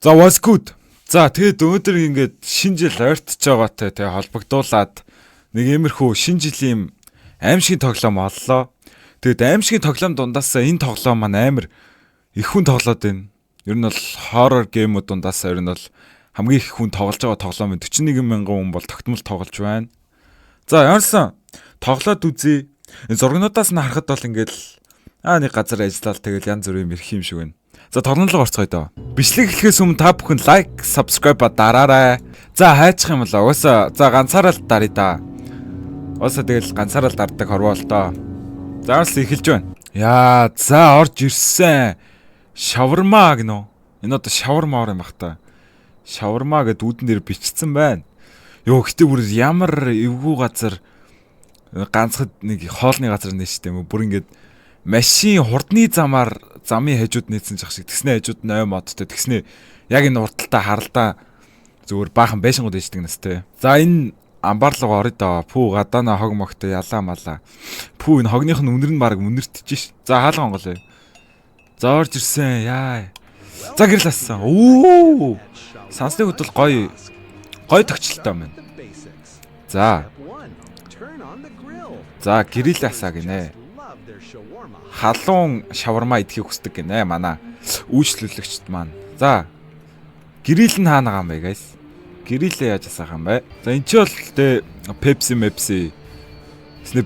За was good. За тэгээд өнөөдөр ингээд шинэ жил ойртож байгаатай тэгээ холбогдуулаад нэг иймэрхүү шинэ жилийн аимшигын тоглоом оллоо. Тэгээд аимшигын тоглоом дундаас энэ тоглоом маань амар их хүн тоглоод байна. Ер нь бол хоррор геймүүд дундаас ер нь бол хамгийн их хүн тоглож байгаа тоглоом 41 мянган хүн бол тогтмол тоглож байна. За яарсан тоглоод үзье. Энэ зургнуудаас нь харахад бол ингээд нэг газар ажиллаад тэгэл янз бүрийн мэрх юм шиг байна. За тоглоом руу орцгоё доо. Бичлэг эхлэхээс өмнө та бүхэн лайк, subscribe дараарай. За хайчих юм болоо. Уусаа за ганцаараа л даръя да. Уусаа тэгэл ганцаараа л дарддаг хорвоо л доо. За арс эхэлж байна. Яа, за орж ирсэн. Шаварма гэнэ. Энэ одоо шавармаар юм бах та. Шаварма гэд үүдэн дээр бичсэн байна. Йоо гэтээ бүр ямар эвгүй газар ганцхан нэг хоолны газар нээштэй юм. Бүр ингээд машин хурдны замын хажууд нээсэн жах шиг. Тэгснэ хажууд 8 модтой. Тэгснэ яг энэ урталтаа харалдаа зүгээр баахан байшингууд ээждэг настай. За энэ амбар руу орё доо. Пүү гадаана хог могтой ялаа малаа. Пүү энэ хогных нь үнэр нь баг үнэртэж ш. За хаалга онголоо. За орж ирсэн. Яа. За гэрэл ассан. Оо. Сансны хөдөл гоё тогчлолтой юм байна. За. За гэрэл асаа гинэ. Халуун шаварма идэхийг хүсдэг гинэ манай үйлчлүүлэгчд маань. За. Гэрэл нь хаана байгаа юм бэ guys? Гэрэлээ яаж асаах юм бэ? За энэ ч бол тэ Pepsi. Тэснэ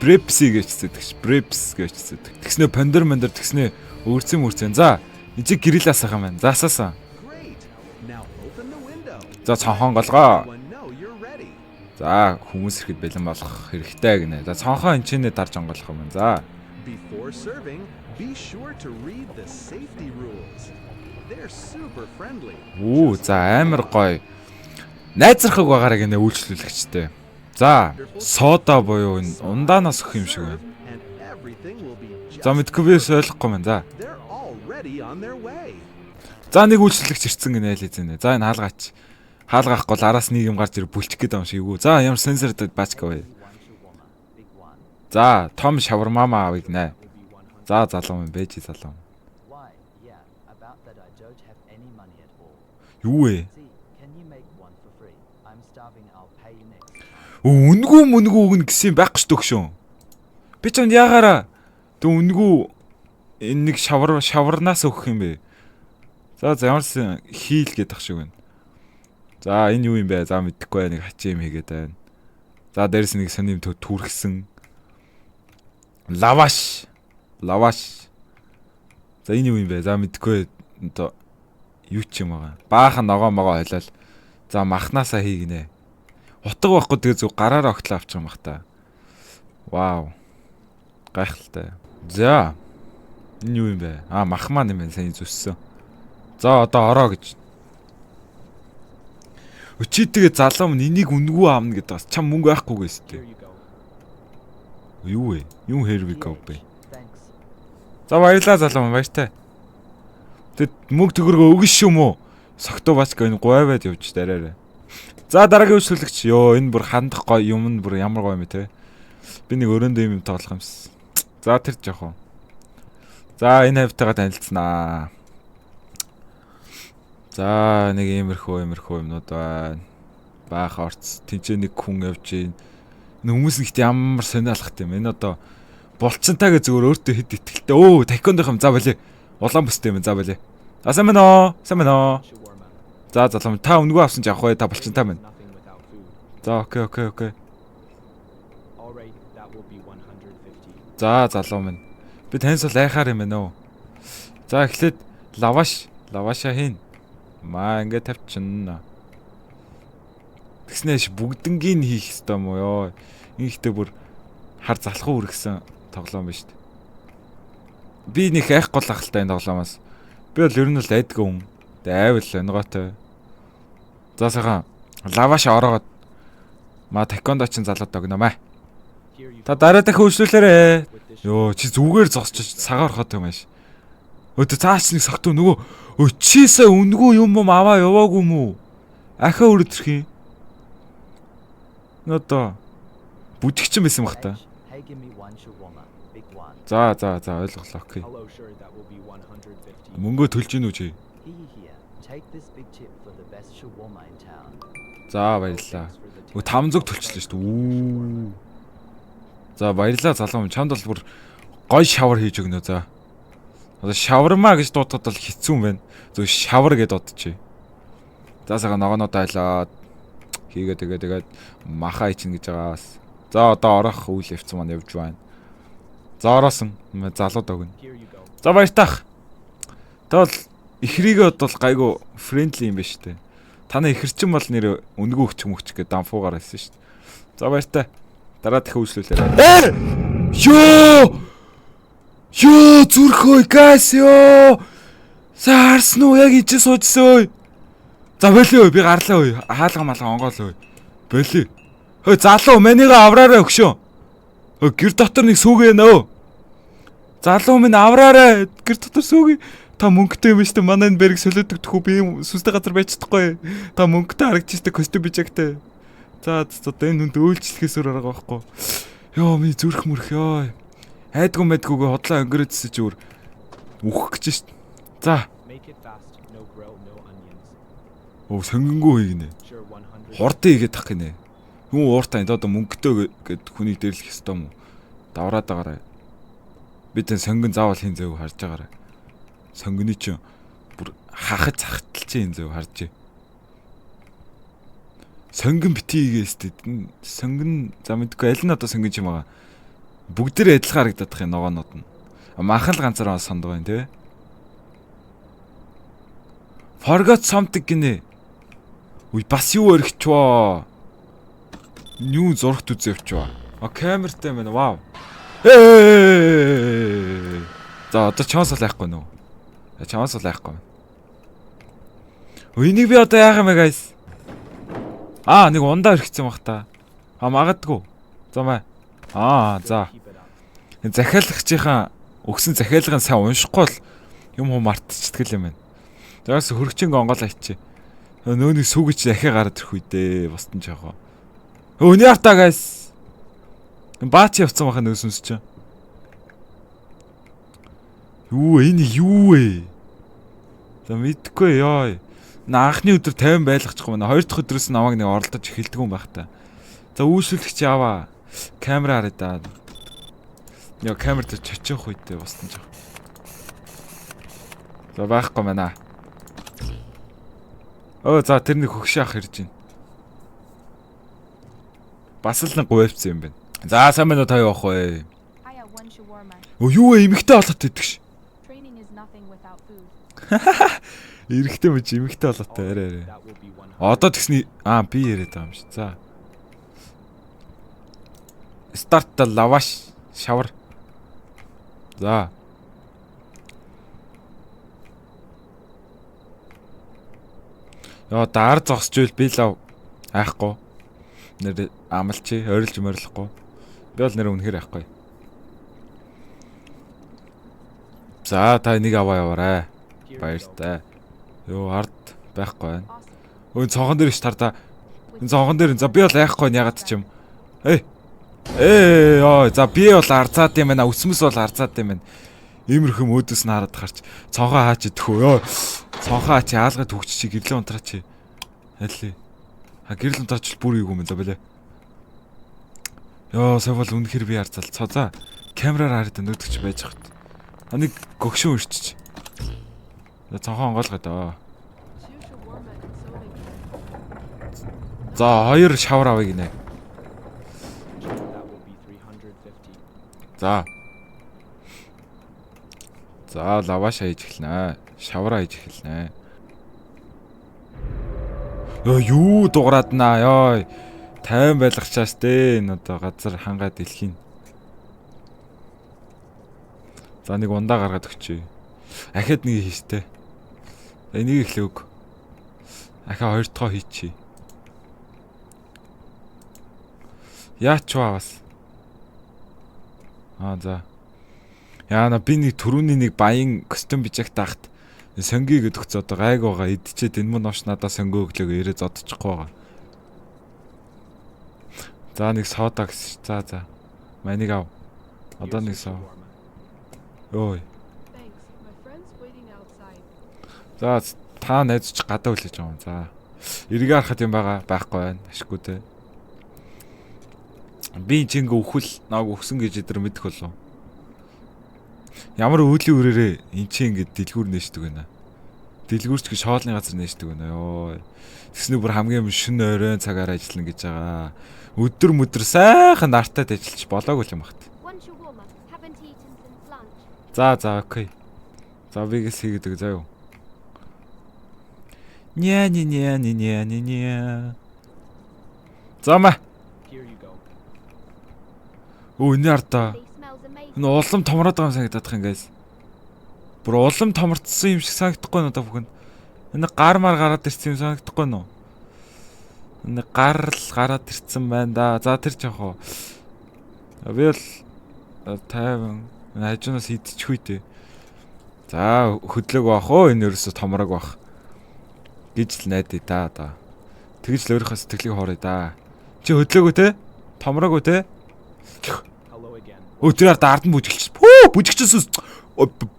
Brepsi гэж зэдэгч. Breps гэж зэдэг. Тэснэ Ponder тэснэ өөрцөн. За. Энд чи гэрэл асаах юм байна. За асаасан. За цонхон голгоо. За хүмүүс ирэхэд бэлэн болох хэрэгтэй гинэ. За цонхоо энэ чинээ дарж онгоолох юм байна. За. Before serving, be sure to read the safety rules. They're super friendly. Оо, за амар гоё. Найзрахаг байгаараа гинэ үйлчлүүлэгчтэй. За, сода буюу энэ ундаанаас өгөх юм шиг байна. За мэдгүй би ойлгохгүй байна. За. They're already on their way. За нэг үйлчлүүлэгч ирсэн гинэ л эзэнэ. За энэ хаалгаач. Хаалгаахгүй л араас нэг юм гарч ир бүлчих гээд байгаа юм шиг юу. За ямар сенсор бачка бай. За том шавармаа авъя гинэ. За залуу юм бэж залуу. Юу вэ? Үнгүү өгнө гэсэн байхгүй ч төгшөө. Би ч яагаараа тэг үнгүү энэ нэг шаварнаас өгөх юм бэ. За ямарсан хийл гэдэг шиг байна. За энэ юу юм бэ? За мэдэхгүй нэг хачи юм хийгээд байна. За дээрэс нэг сонирм түрхсэн. Лаваш. За энэ юу юм бэ? За мэдэхгүй одоо юу ч юм байгаа. Баахан ногоо хойлол. За махнаасаа хийгнэ. Утга байхгүй тэгээ зүг гараараа огтлоо авчих юм бах та. Вау. Гайхалтай. За. Энэ юу юм бэ? Мах маань юм байна. Сайн зүссэн. За одоо ороо гэж. Өчиг тэгээ залуу минь энийг үнгүү аавна гэдэг бас чам мөнгө байхгүй гэстэй. Юу вэ? Юу хэрвээ говбэ? За баярлаа залуу минь баяртай. Тэгэд мөнгө төгрөгөө өгнө шүү мө. Согтуу бачка энэ говьбад явж дараарай. За дараагийн үйлчлүүлэгч. Йоо энэ бүр хандах гоё юм нь бүр ямар гоё юм те. Би нэг өрөөндөө юм тоглох юмс. За тэр жоох. За энэ хавтайгаа танилцсанаа. За нэг иймэрхүү юмнууд байна. Баах орц тэнцээ нэг хүн явж гин. Хүмүүс нэгт ямар сониалах юм. Энэ одоо булчинтайгээ зүгээр өөртөө хэд итгэлтэй. Өө такондох юм. За болий. Улаан бүстэй юм. За болий. Сайн байна уу? За залуу та үнгүү авсан ч авах бай. Та булчинтай байна. За окей. За залуу минь. Би таньс бол айхаар юм байна уу? За эхлээд лаваша хийн. Маа ингээд тавьчихна. Тэгснээш бүгднгийн хийх ёстой юм уу ёо. Ингээдтэй бүр хар залхуу үргэсэн тоглоом биш үү? Би нэг айхгүй л ахaltaй энэ тоглоомоос. Би бол ер нь л айдгүй хүн. Айвал онгойтой. За сайхан лаваш ороогоод ма такондо чин залаад огномаа. Та дараа дахин үйлчлүүлээрэ. Йоо чи зүгээр зогсож цагаар ороход юм ааш. Өөдөө цаач нэг согтуу нөгөө чисээ үнгүү юм аваа яваагүй юм уу? Ахаа өрөдөрх юм. Нөтө бүжигчин байсан бах та. За ойлголоо окей. Мөнгө төлж гин үү чи? Take this big tip for the best shawarma in town. За баярлаа. Өө 500 төлчлөө шүү дээ. За баярлаа залуу минь чамд бол бүр гой шавар хийж өгнө за. Одоо шавармаа гэж дуудахад бол хэцүү юм байна. Зөв шавар гэдээ дуудчих. За сага ногооноо дайлаад тэгээд маха ичин гэж байгаас. За одоо орох үйл явц маань явж байна. За ороосон. Залууд өгнө. Here you go. За баяртаах. Тэгвэл ихрийгээ бол гайгүй фрэндли юм байна шүү дээ. Таны ихэрчин бол нэр үнгүү өгч гэдэг данфуугаар хэлсэн шүү дээ. За баяртай. Дараа дахин үйлчлүүлээрэй. Ёо зүрхөө гайс ёо. Саарсан уу яг ичээ суужсан ой. За болио би гарлаа ой. Хаалга малга онгоол ой. Болио. Хөө залуу манийга авраарай өгшөө. Гэр дотор нэг сүүгээ нөө. Залуу минь авраарай. Гэр дотор сүүгээ. Та мөнгөтэй юм шүү дээ. Манай энэ бэрэг солиодог тхүү би сүнстэй газар байж чадахгүй. Та мөнгөтэй харагдчихдаг костюм бичэгтэй. За энэ хүнд өөлчлөхөөс өөр арга байхгүй. Йоо ми зүрх мөрх ёо. Хайдгүй мэдгүйгээ хотлоо өнгөрөөдсөн чи өөр үхэх гэж шүү дээ. За. Make it fast. No grill, no onions. Оо сонгонгоо хийгнэ. Sure 100. Хурдан хийгээд тах гинэ. Юу ууртай одоо мөнгөтэй гэд хүний дэрлэх ёстой юм уу? Давраад байгаарай. Бид энэ сонгон заавал хин зөв харж байгаарай. Сонгоны чинь бүр хахаж захтал чи энэ зөв харж. Сонгон битгийгээс тэд сонгон за мэдгүй аль нь одоо сонгон юм байгаа. Бүгдээр адилхан харагдах юм ногоонод нь. Махан л ганцаараа сондгоо юм те. Forgot something гинэ. Уй бас юу өргөчвөө. Юу зургт үзэвчваа. Камертай мэн вау. За одоо чамаас л айхгүй нөө. Чамаас л айхгүй. Энийг би одоо яах юм бэ guys? Нэг ундаа өргөцсөн баг та. Магадгүй. За маа. За. Keep it up. Захиалагчийн өгсөн захиалгын сайн уншихгүй л юм мартчихдаг юм байна. Заас хөргөчинг онгол ачи. Нөөний сүгэж дахиад гараад ирэх үедээ бостон жаахаа. Өний артаа guys. Баачи явцсан баха нөөсөнс чи. Юу вэ? За мэдгүй ёо. Анхны өдөр 50 байлгачихгүй манай. Хоёр дахь өдрөөс намайг нэг оролдож эхэлдэг юм байх та. За үйлчлэгч яваа. Камера хараа да. Яа камер дээр чочих үедээ бостон жаах. За байхгүй мана. За тэр нэг хөгшөөх ирж байна. Бас л нэг говьцсан юм байна. За сайн байна уу та явах вэ? I have one shawarma. Юу вэ эмэгтэй болоод идэх ш. Training is nothing without food. Эрэхтэй мэж эмэгтэй болоотой арай. That will be 100. Одоо тэгсний би яриад байгаа юм ш. За. Start the lavash shower. За. Дар зогсчихвэл би лав айхгүй. Нэр амлчи ойрлж морилохгүй. Би бол нэр үнэхээр айхгүй. За та энийг яваарай. Баяртай. Ард байхгүй байна. Awesome. Цонхон дээр ш тардаа. Энэ цонхон дээр за би бол айхгүй ягаад ч юм. За би бол арзаад юм байна. Өсмөс бол арзаад юм байна. Иймэрхүү мөөдөөс нь хараад гарч цонхоо хаач идэх үү. Цонхоо хаач яалгаад төгч чи гэрлэн унтраач. Алли. Гэрэл унтраач бүр ийгүү юм за бэлээ. Савал үнэхэр би арзал. За камераар хараад нөдөгч байж хат. Нэг гөгшөн өрчиж. Цонхоо онгоолгоо доо. Two shawarma and soda. За хоёр шавар авъя гинэ. That will be 350. За лаваш хийж эхэлнэ. Шавар хийж эхэлнэ. Юу дуграад наа ёо. 50 байлгачаас дээ. Энэ одоо газар хангаад дэлхийн. За нэг ундаа гаргаад өгчээ. Ахад нэг хийжтэй. Энийг эхлэв өг. Ахаа хоёр дахь хийчихье. Яач бас. За. Яана би нэг түрүүний нэг баян костюм бичээх таахт сонги гэдэг ч одоо гайг байгаа идчихэд энэ мөн новш надаа сонги өглөөгөө ирээ зодчихгүй байгаа. За нэг сода гэсэн. За. Манийг ав. Одоо нэг соо. Ой. Thanks. My friend's waiting outside. За Та найзч гадаа үлээж байгаа юм. За. Эргээ харахад юм байгаа байхгүй байна. Ашиггүй те. Би энэ ингээ өхөл нааг өгсөн гэж өдөр мэдэх болов. Ямар өөлийн үрээрээ эн чинь ингээ дэлгүүр нээждэг байна. Дэлгүүрч гэж шоолны газар нээждэг байна ёо. Тэгснэ бүр хамгийн шөнө оройн цагаар ажиллана гэж байгаа. Өдөр мөдөр сайхан нартад ажиллаж болоогүй юм багт. One shawarma. Haven't eaten since lunch. За окей. За бигээс хийгээд заа юу. Не. Замаа. Here you go. Өө энэ ардаа. They smells amazing. Энэ улам томроод байгаа юм санагдах юм гайс. Бүр улам томорцсон юм шиг санагдахгүй нь одоо бүхэн. Энэ гар мар гараад ирсэн юм санагдахгүй нь. Энэ гараад ирсэн байна да. За тэр жоохоо. Би бол 50 хажуунаас идчихгүй дээ. За хөдлөөг баах оо энэ ерөөсө томрог баах. Гэж л найдаа да одоо. Тэгж л өөрийнхөө сэтгэлийг хоорой да. Чи хөдлөөгөө те? Томроогүй те? Hello again. Өдрөөр дард нь бүжиглчих. Пүү бүжигчсэн.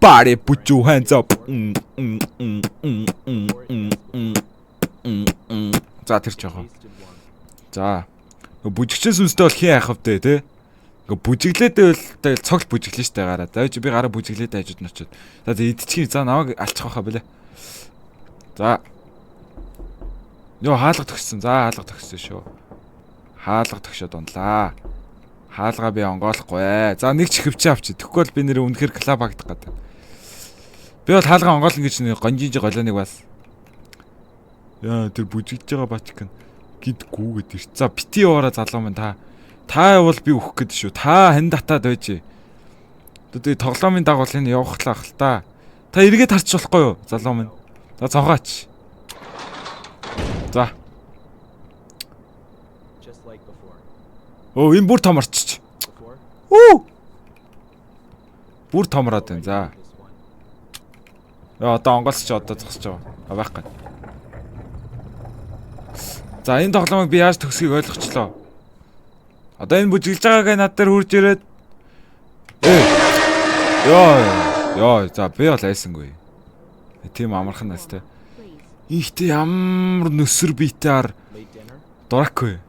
Бари бүжүү ханцаа. За тэр жоохоо. Tasted one. За. Бүжигчсэн сүнстэй бол хин яхав те те? Ингээ бүжиглээдээ бол цогт бүжиглэн штэ гараа. За би гараа бүжиглээд хажууд нь очиод. За идчихин. За намайг алчих واخа блэ. За. Йоо хаалга төгссөн. За хаалга төгссөн шүү. Хаалга төгшөөд унлаа. Хаалгаа би онгоолохгүй. За нэг ч хөвчөө авчи. Тэгэхгүй бол би нэр үнэхээр клаб хагдах гэдэг. Би бол хаалгаа онгоолно гэж нэг гонжинж голоныг бас. Яа тэр бүжиглж байгаа бачк гидгүү гэдэг. За бити яваараа залуу минь та. Та явал би өөх гэдэг шүү. Та хэн татаад байж. Тэгээ тоглоомын дагуул энэ явахлаа хэл та. Та эргээд харч болохгүй юу залуу минь. За цогооч. За. Just like before. Оо энэ бүр томорч. Before. Оо. Бүр томроод байна. За. This one. Яа одоо онгоолч одоо зогсож байгаа. А байхгүй. За энэ тоглоомыг би яаж төгсгийг ойлгочлоо. Одоо энэ бүжиглж байгааг над дээр хурж ирээд. Йоо, за би бол айсангүй. Тийм амархан нас те. Please. Ихтэй ямар нөсөр биетээр Late dinner. дураагүй.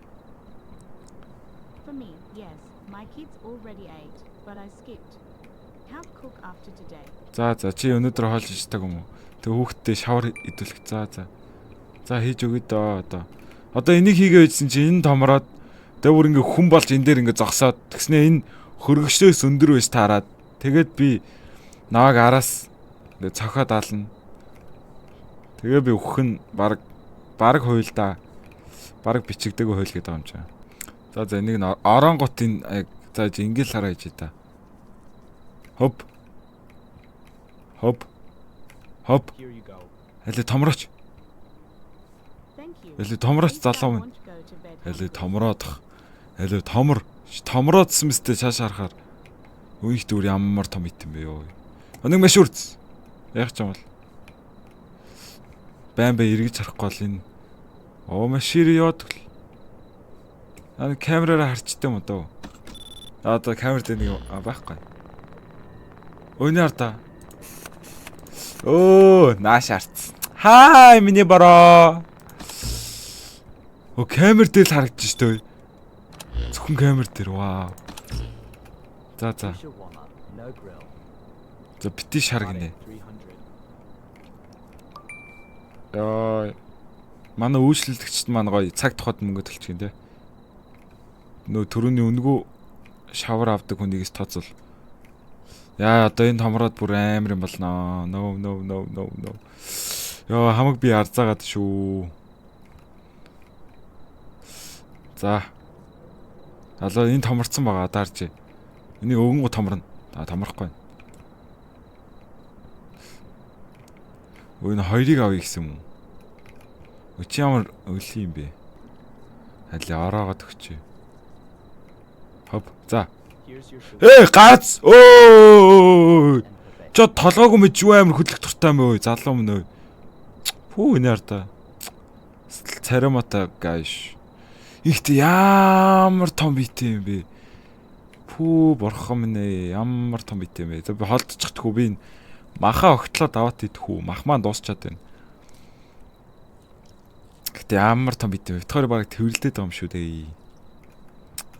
For me, yes. My kids already ate, but I skipped. Can't cook after today. За чи өнөөдөр хоол иждэг юм уу? Тэг хүүхдтэй шавар идүүлэх. За хийж өгöd доо одоо. Одоо энийг хийгээ байжсэн чи энэ томроод тэг бүр ингээ хүн болж энэ дээр ингээ зогсоод тэгснэ энэ хөргөчнөөс өндөр байж таарад. Тэгээд би наваг араас ингээ цохоод аална. Тэгээ би өөх нь баг хуйл да. Баг бичигдэг хуйл гэдэг юм чаа. За энийг оронгот энэ за ингээл хараа хийж та. Хоп. Here you go. Хэлээ томрооч. Thank you. Хэлээ томрооч At least I залуу минь. want to go to bed Хэлээ hungry. томроодох. Хэлээ томроодсан мэт цааш харахаар үеих дүр ямар том ит юм бэ ёо. Өнөг маш үрц. Яг ч юм бол. Байн эргэж харахгүй бол энэ машир яваад гэл. Аа камераараа харчтай юм дөө. Одоо камер дээр нэг байхгүй. Өнөө арда. Оо, нааш арц. Хай миний бороо. О камер дээр л харагдаж штэ. Зөвхөн камер дээр вау. За. Shawarma. No grill. За бити шар гинэ. 300. Яа. Манай үйлчлэгчд маань гоё цаг тухайд мөнгө төлчих юм те. Нөө төрөний үнгүү шавар авдаг хүнийгээс тооцвол. Яа одоо энэ томроод бүр амар юм болно. No. Яа хамаг би арзаагаад шүү. За. Алаа энэ томорцсон байгаа даарч. Энийг өвгөнгө томорно. Томрохгүй. Энэ хоёрыг авъя гэсэн юм уу? Өчи ямар өлий юм бэ? Алаа ороогоод өгчээ. Хоп. За. Here's your sugar Гац. Өө. and buffet. Чо толгоогүй мэд юу амар хөдлөх туртай юм өө залуу минь өө. Фүү энэ арда. Царамата гайш. Ихт ямар том бит юм бэ? Фүү борхон минь ээ ямар том бит юм бэ? За би холдчихдаггүй би энэ маха огтлоод аваад идэх үү? Мах маань дуусчаад байна. Гэтэ ямар том бит вэ? Виктори баг тэрвэрлдээд байгаа юм шүү дээ.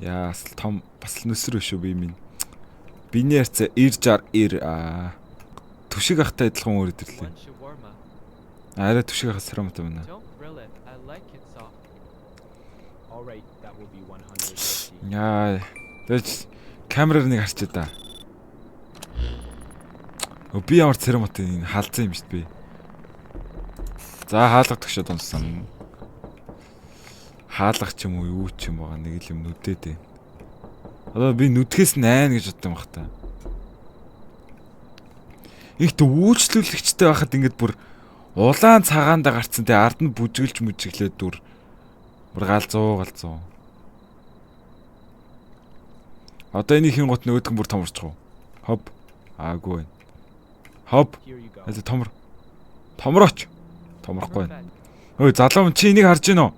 Яа, том бас л нүсэр биш үү би минь. Биний ярьцаа 90-60 түшиг ахтай адилхан өөр идэрлээ. One shawarma. Арай түшиг ахаас сарамтай байна. Don't grill it. I like it soft. All right, that will be 150. Яа. Тэгэж камераар нэг харчаа да. Би ямар цэрамтай энэ халдсан юм шүү дээ би. За хаалга төгшөд унсан. Хаалга ч юм уу юу ч юм байгаа нэг л юм нүдээд. Одоо би нүдгээс найна гэж бодсон юм бах та. Ихт үүчлүүлэгчтэй байхад ингэж бүр улаан цагаандаа гарцсан те ард нь бүжгэлж мүжиглээд дүр бүр галзуу. Одоо энийг хин гот нөгөөдгөн бүр томорчих уу? Хоп. Аагүй. Хоп. Here you go. Аль томрооч. Томрохгүй байна. Ой залуу чи энийг харж гинөө.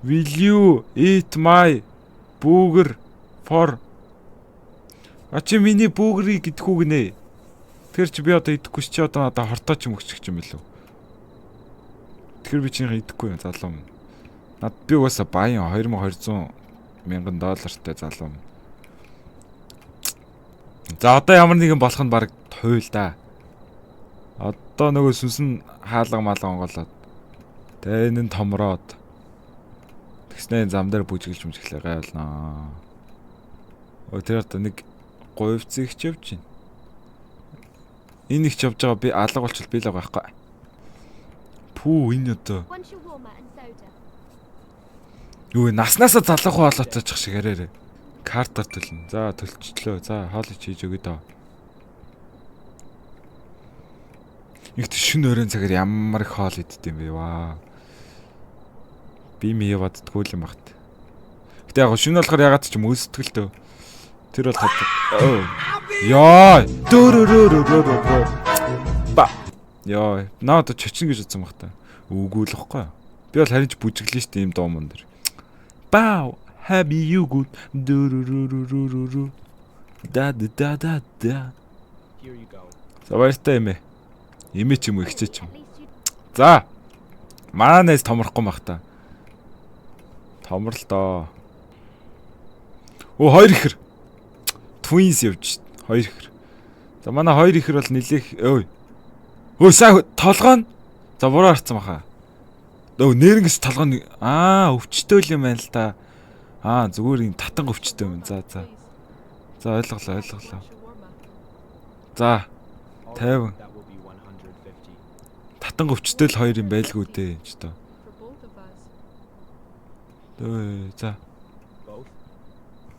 Will you eat my burger for? Ачи миний бүүгрийг идэхгүй гинэ. Тэр чи би одоо идэхгүй чи одоо надаа хортоо ч юм өгчих юм билүү. Тэр би чиний идэхгүй юм залуу. Над би угаасаа баян 2200 мянган доллартай залуу. За одоо ямар нэгэн болох нь баг туйл да. Одоо нөгөө сүнсэн хаалга малга онголоод. Тэгээ энэ нь томроод. Тэгснэ зам дээр бүжгэлж мүжгэлээ гайлнаа. Өө тэр одоо нэг говьцыг ч явж байна. Энэ их ч явж байгаа би алга болчихвол би л байгаа байхгүй. Пүү энэ одоо. One shawarma and soda. Юу наснасаа залуухан болооцооч шиг яраарэ. Картаар төлнө. За төлчлөө. За хоол хийж өгөө дөө. Игт шин өрөөний цагаар ямар их хоол иддэм бэ ваа. Би мий баддгүй юм багт. Гэтэ яг шин болохоор ягаад ч юм өсөлтгөлтөө. Тэр бол тав. Яа. Ба. Яа. Наад чочин гэж утсан баг та. Үгүй л واخхой. Би бол харин ч бүжиглэн штэ юм доомон дэр. Бау. Happy you good. Да. Here you go. За баяртай юм ээ. Имэ ч юм уу ихчээ ч юм. At least you За. Маанаас томрохгүй мах та. Томрол доо. Оо хоёр ихэр. Twins явж шít. Хоёр ихэр. За манай хоёр ихэр бол нилээх ой. Өө сая толгоо нь. За буруу харцсан баха. Өө нэрнгээс толгоо нь өвчтөөл юм байна л да. Зүгээр юм татан өвчтөө юм. За. За ойлголоо. За. All Tavern. right, that will be 150. Татан өвчтөөл хоёр юм байлгүй дээ ч тоо. For both of us. За. Both?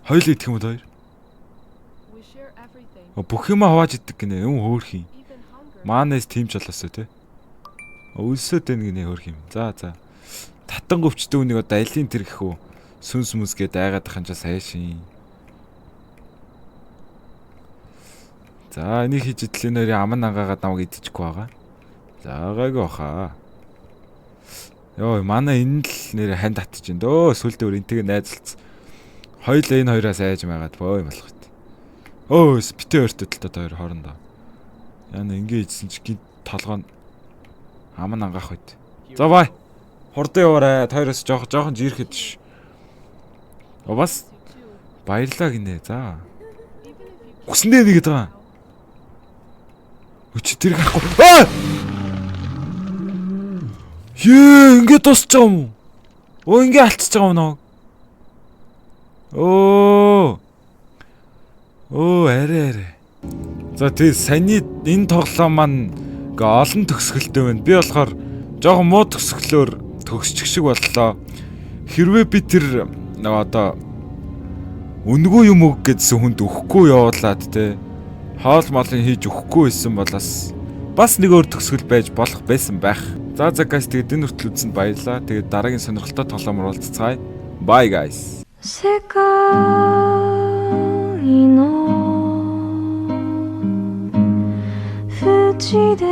Хоёул идэх юм уу хоёр? We share everything, Бүх юм хавааж идэг гинэ. Юм хөөх юм. even hunger. Маанаас тимч болоосоо те. Өлсөд байна гинэ хөөх юм. За. Татан өвчтөө үнийг одоо алийн тэр гэх үү? Сүнс мүс гээд айгаад ханчаа сайшин. За энийг хийж идэл нэрийн аман ангаагаад намайг идчихгүй байгаа. За гайгүй баха. Йоо манай энэ л нэр ханд татж ин дөө сүлдээ өөр энтэйг найзалц. Хоёул энэ хоёроос айж байгаад боо юм болох хэв. Өө битээ өртөд л та хоёр хоорондоо. Яна ингэ ийдсэн чи гинт толгоо аман ангаах байд. За бай. Хурдан яваарай. Хоёроос жоохон жирэхэд ш. Бас баярлаа гинэ. За. Хүсэндээ нэгэд байгаа. Өч тэр гарахгүй. Ингэ тусч байгаа юм уу? Ингэ алдчихж байгаа юм нөө. Арай. За тий саяны энэ тоглоом маань олон төгсгөлтэй байна. Би болохоор жоохон муу төгсгөлөөр төгсчих шиг боллоо. Хэрвээ би тэр одоо үнгүй юм үг гэдсэн хүнд өгөхгүй явуулаад те хоол молын хийж өгөхгүй байсан болоос бас нэг өөр төгсгөл байж болох байсан байх. За guys тэгээд энэ хүртэл үзсэнд баярлалаа. Тэгээд дараагийн сонирхолтой тоглоомор уулзцгаая. Bye guys. 世界の縁で